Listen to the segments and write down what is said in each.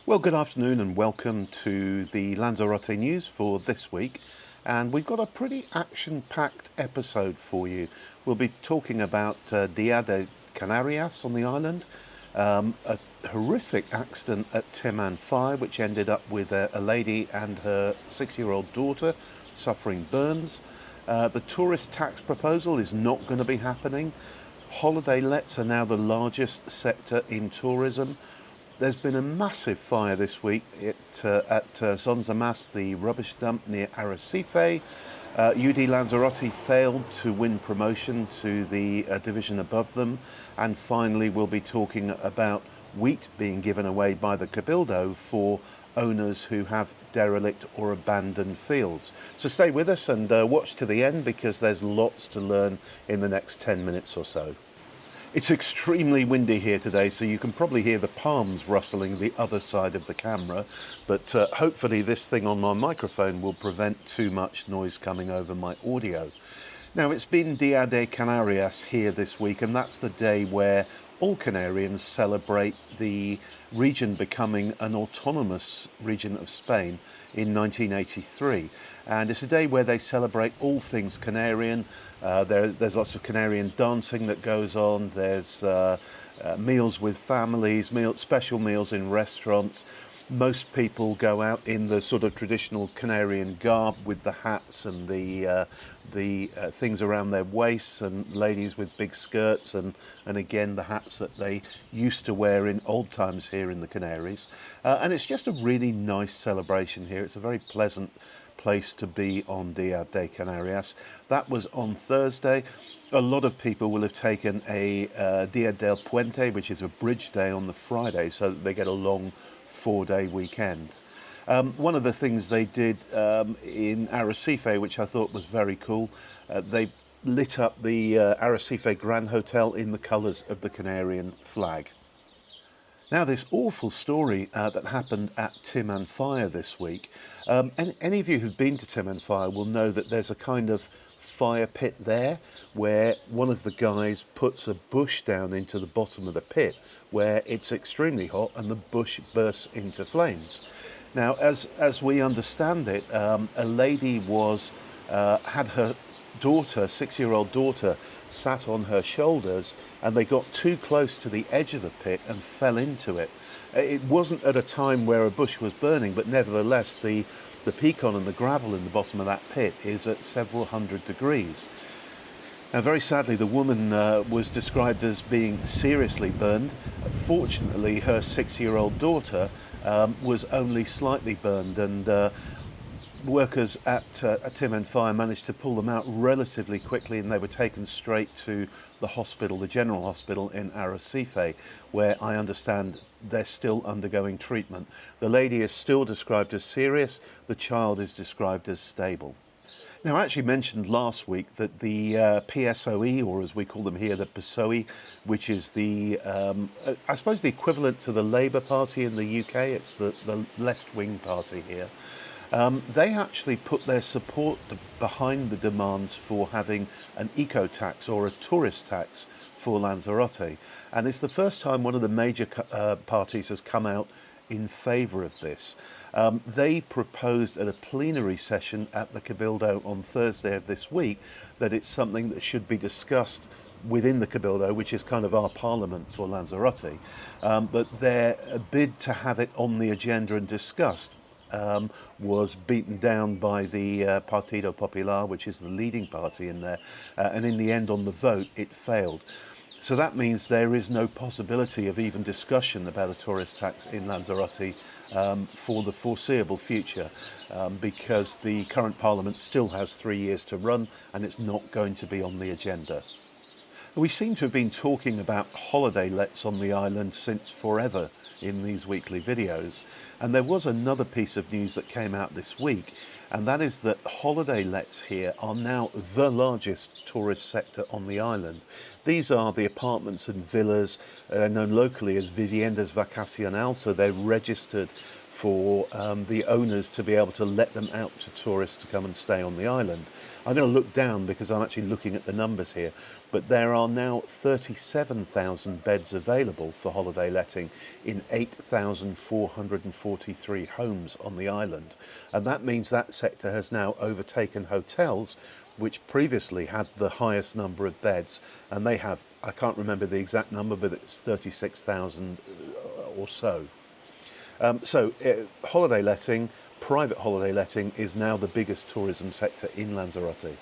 Well, good afternoon and welcome to the Lanzarote news for this week. And we've got a pretty action-packed episode for you. We'll be talking about Dia de Canarias on the island, a horrific accident at Timanfaya, which ended up with a lady and her 6-year-old daughter suffering burns. The tourist tax proposal is not going to be happening. Holiday lets are now the largest sector in tourism. There's been a massive fire this week at Zonzamas, the rubbish dump near Arrecife. UD Lanzarote failed to win promotion to the division above them. And finally, we'll be talking about wheat being given away by the Cabildo for owners who have derelict or abandoned fields. So stay with us and watch to the end, because there's lots to learn in the next 10 minutes or so. It's extremely windy here today, so you can probably hear the palms rustling the other side of the camera, but hopefully this thing on my microphone will prevent too much noise coming over my audio. Now, it's been Dia de Canarias here this week, and that's the day where all Canarians celebrate the region becoming an autonomous region of Spain in 1983, and it's a day where they celebrate all things Canarian. There's lots of Canarian dancing that goes on. There's meals with families, special meals in restaurants. Most people go out in the sort of traditional Canarian garb with the hats and the things around their waists, and ladies with big skirts and again the hats that they used to wear in old times here in the Canaries. And it's just a really nice celebration here. It's a very pleasant place to be on Dia de Canarias. That was on Thursday. A lot of people will have taken a Dia del Puente, which is a bridge day, on the Friday, so that they get a long 4-day weekend. One of the things they did in Arrecife, which I thought was very cool, they lit up the Arrecife Grand Hotel in the colours of the Canarian flag. Now, this awful story that happened at Timanfaya this week, any of you who've been to Timanfaya will know that there's a kind of fire pit there where one of the guys puts a bush down into the bottom of the pit where it's extremely hot and the bush bursts into flames. Now, as we understand it, a lady had her daughter, 6-year-old daughter, sat on her shoulders, and they got too close to the edge of the pit and fell into it. It wasn't at a time where a bush was burning, but nevertheless the pecan and the gravel in the bottom of that pit is at several hundred degrees. Now, very sadly, the woman was described as being seriously burned. Fortunately, her 6-year-old daughter was only slightly burned, and workers at Timanfaya managed to pull them out relatively quickly, and they were taken straight to the hospital, the general hospital in Arrecife, where I understand they're still undergoing treatment. The lady is still described as serious. The child is described as stable. Now, I actually mentioned last week that the PSOE, or as we call them here, the PSOE, which is I suppose the equivalent to the Labour Party in the UK, it's the left-wing party here, they actually put their support behind the demands for having an eco-tax or a tourist tax for Lanzarote. And it's the first time one of the major parties has come out in favour of this. They proposed at a plenary session at the Cabildo on Thursday of this week that it's something that should be discussed within the Cabildo, which is kind of our parliament for Lanzarote. But their bid to have it on the agenda and discussed was beaten down by the Partido Popular, which is the leading party in there, and in the end on the vote it failed. So that means there is no possibility of even discussion about a tourist tax in Lanzarote for the foreseeable future, because the current parliament still has 3 years to run and it's not going to be on the agenda. We seem to have been talking about holiday lets on the island since forever in these weekly videos, and there was another piece of news that came out this week, and that is that holiday lets here are now the largest tourist sector on the island. These are the apartments and villas known locally as viviendas vacacional, so they're registered for the owners to be able to let them out to tourists to come and stay on the island. I'm going to look down because I'm actually looking at the numbers here, but there are now 37,000 beds available for holiday letting in 8,443 homes on the island. And that means that sector has now overtaken hotels, which previously had the highest number of beds, and they have, I can't remember the exact number, but it's 36,000 or so. Holiday letting, private holiday letting, is now the biggest tourism sector in Lanzarote.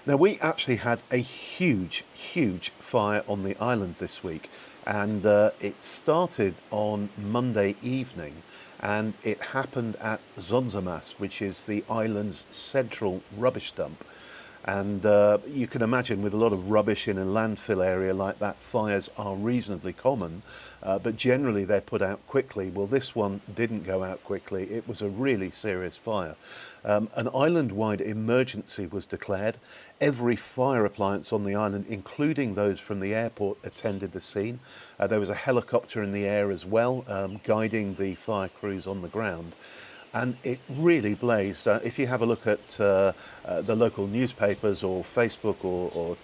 Now, we actually had a huge fire on the island this week, and it started on Monday evening, and it happened at Zonzamas, which is the island's central rubbish dump. And you can imagine, with a lot of rubbish in a landfill area like that, fires are reasonably common, but generally they're put out quickly. Well, this one didn't go out quickly. It was a really serious fire. An island-wide emergency was declared. Every fire appliance on the island, including those from the airport, attended the scene. There was a helicopter in the air as well, guiding the fire crews on the ground. And it really blazed. If you have a look at the local newspapers or Facebook or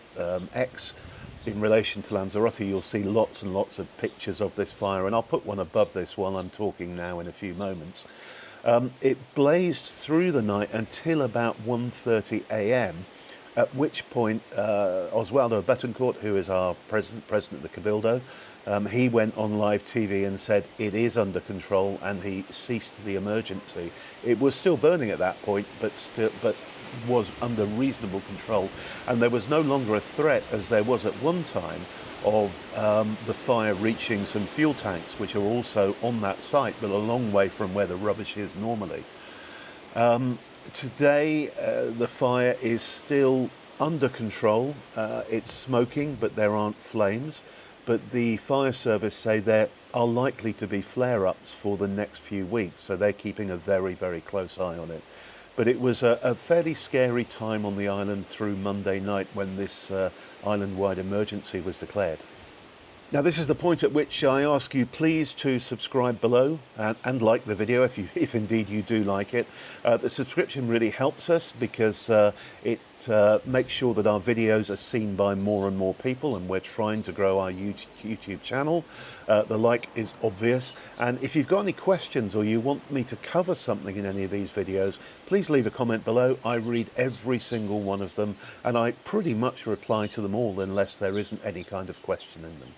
X in relation to Lanzarote, you'll see lots and lots of pictures of this fire, and I'll put one above this while I'm talking now in a few moments. It blazed through the night until about 1:30 a.m, at which point Oswaldo Betancourt, who is our president of the Cabildo, he went on live TV and said it is under control, and he ceased the emergency. It was still burning at that point, but was under reasonable control, and there was no longer a threat, as there was at one time, of the fire reaching some fuel tanks, which are also on that site, but a long way from where the rubbish is normally. Today, the fire is still under control. It's smoking, but there aren't flames. But the fire service say there are likely to be flare-ups for the next few weeks, so they're keeping a very close eye on it. But it was a fairly scary time on the island through Monday night when this island-wide emergency was declared. Now, this is the point at which I ask you please to subscribe below and like the video if indeed you do like it. The subscription really helps us because it makes sure that our videos are seen by more and more people, and we're trying to grow our YouTube channel. The like is obvious, and if you've got any questions or you want me to cover something in any of these videos, please leave a comment below. I read every single one of them, and I pretty much reply to them all unless there isn't any kind of question in them.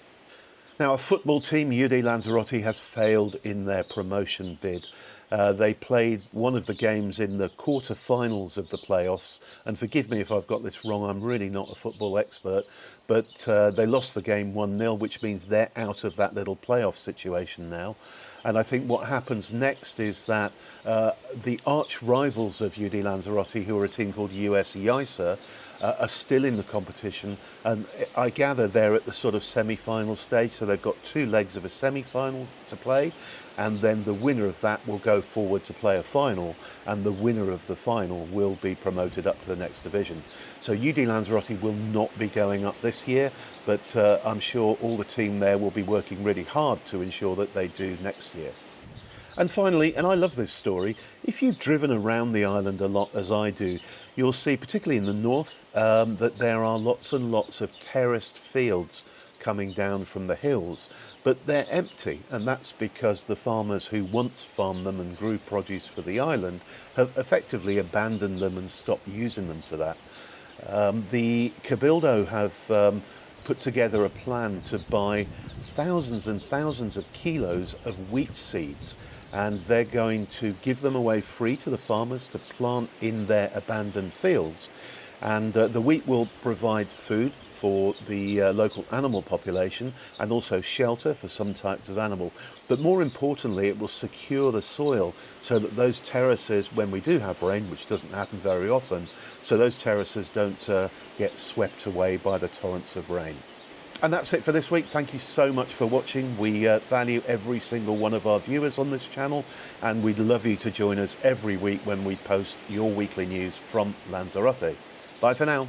Now, a football team, UD Lanzarote, has failed in their promotion bid. They played one of the games in the quarter-finals of the playoffs, and forgive me if I've got this wrong, I'm really not a football expert, but they lost the game 1-0, which means they're out of that little playoff situation now. And I think what happens next is that the arch rivals of UD Lanzarote, who are a team called US Yisa, are still in the competition, and I gather they're at the sort of semi-final stage, so they've got 2 legs of a semi-final to play, and then the winner of that will go forward to play a final, and the winner of the final will be promoted up to the next division. So UD Lanzarote will not be going up this year, but I'm sure all the team there will be working really hard to ensure that they do next year. And finally, and I love this story, if you've driven around the island a lot as I do, you'll see, particularly in the north, that there are lots and lots of terraced fields coming down from the hills, but they're empty, and that's because the farmers who once farmed them and grew produce for the island have effectively abandoned them and stopped using them for that. The Cabildo have put together a plan to buy thousands and thousands of kilos of wheat seeds, and they're going to give them away free to the farmers to plant in their abandoned fields. And the wheat will provide food for the local animal population and also shelter for some types of animal. But more importantly, it will secure the soil so that those terraces, when we do have rain, which doesn't happen very often, so those terraces don't get swept away by the torrents of rain. And that's it for this week. Thank you so much for watching. We value every single one of our viewers on this channel, and we'd love you to join us every week when we post your weekly news from Lanzarote. Bye for now.